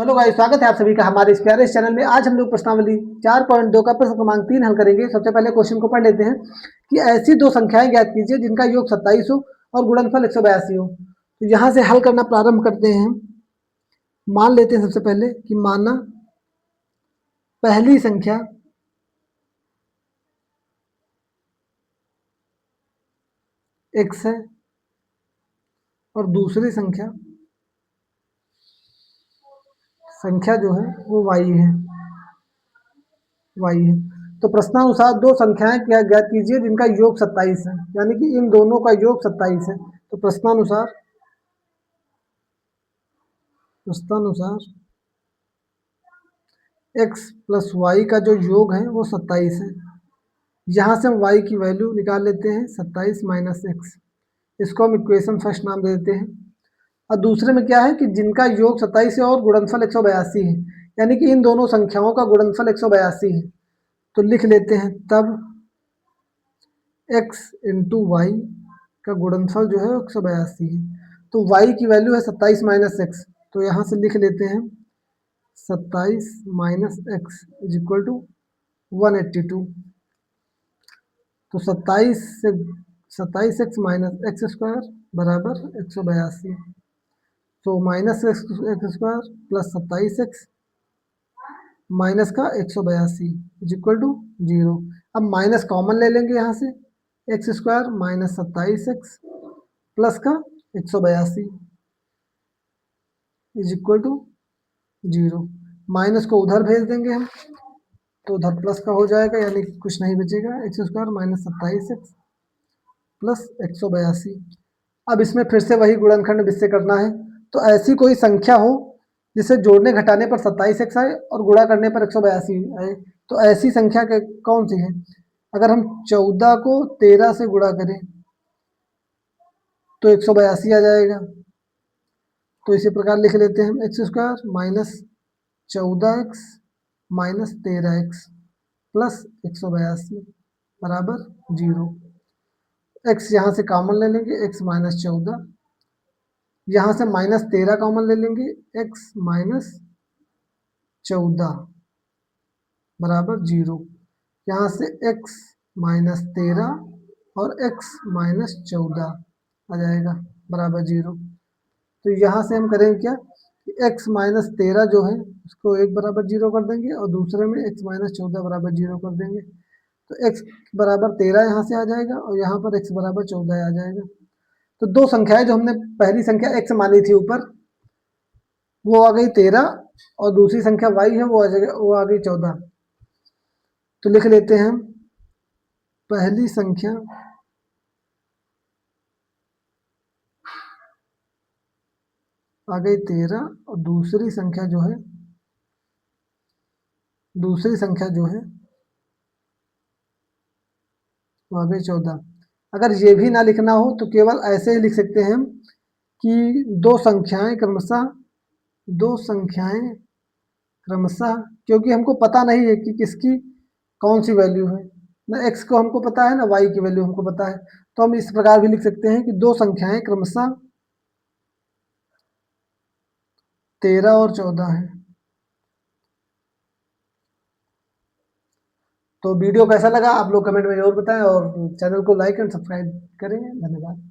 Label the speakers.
Speaker 1: Hello guys, स्वागत है आप सभी का हमारे इस प्यारे इस चैनल में। आज हम लोग प्रश्नावली 4.2 का प्रश्न क्रमांक 3 हल करेंगे। सबसे पहले क्वेश्चन को पढ़ लेते हैं कि ऐसी दो संख्याएं ज्ञात कीजिए जिनका योग 27 हो और गुणनफल 182 हो। तो यहाँ से हल करना प्रारंभ करते हैं। मान लेते हैं सबसे पहले कि माना पहली संख्या x है और दूसरी संख्या जो है वो y है। तो प्रश्नानुसार दो संख्याएं क्या ज्ञात कीजिए जिनका योग 27 है, यानी कि इन दोनों का योग 27 है। तो प्रश्नानुसार x प्लस वाई का जो योग है वो 27 है। यहाँ से हम y की वैल्यू निकाल लेते हैं 27 माइनस एक्स। इसको हम इक्वेशन फर्स्ट नाम दे देते हैं। और दूसरे में क्या है कि जिनका योग 27 है और गुणनफल 182 है, यानी कि इन दोनों संख्याओं का गुणनफल 182 है। तो लिख लेते हैं तब x इंटू वाई का गुणनफल जो है 182 है। तो y की वैल्यू है 27 माइनस एक्स। तो यहाँ से लिख लेते हैं 27 minus x is equal to 182। तो 27 एक्स माइनस एक्स स्क्वायर बराबर 182। तो minus x square plus 27 x minus का 182 इज इक्वल टू 0। अब माइनस कॉमन ले लेंगे यहाँ से, x square minus 27 x plus का 182 इज इक्वल टू 0। माइनस को उधर भेज देंगे हम, तो उधर प्लस का हो जाएगा, यानी कुछ नहीं बचेगा। X square minus 27 x plus 182। अब इसमें फिर से वही गुणनखंड विषय करना है। तो ऐसी कोई संख्या हो जिसे जोड़ने घटाने पर 27 एक्स आए और गुणा करने पर 182 आए, तो ऐसी संख्या कौन सी है? अगर हम 14 को 13 से गुणा करें तो 182 आ जाएगा। तो इसी प्रकार लिख लेते हैं x square minus 14 x minus 13 x plus 182 बराबर 0। एक्स यहाँ से कॉमन ले लेंगे, एक्स माइनस 14, यहाँ से माइनस 13 कॉमन ले लेंगे, एक्स माइनस 14 बराबर 0। यहाँ से x माइनस 13 और x माइनस 14 आ जाएगा बराबर 0। तो यहाँ से हम करेंगे क्या कि x माइनस 13 जो है उसको 1 बराबर 0 कर देंगे और दूसरे में x माइनस 14 बराबर 0 कर देंगे। तो x बराबर 13 यहाँ से आ जाएगा और यहाँ पर x बराबर 14 आ जाएगा। तो दो संख्याएं जो हमने पहली संख्या x मानी थी ऊपर, वो आ गई 13 और दूसरी संख्या y है वो आ गई 14। तो लिख लेते हैं पहली संख्या आ गई 13 और दूसरी संख्या जो है वो आ गई 14। अगर ये भी ना लिखना हो तो केवल ऐसे ही लिख सकते हैं कि दो संख्याएं क्रमशः, क्योंकि हमको पता नहीं है कि किसकी कौन सी वैल्यू है, ना x को हमको पता है ना y की वैल्यू हमको पता है। तो हम इस प्रकार भी लिख सकते हैं कि दो संख्याएं क्रमशः 13 और 14 है। तो वीडियो कैसा लगा आप लोग कमेंट में जरूर बताएं और चैनल को लाइक एंड सब्सक्राइब करें। धन्यवाद।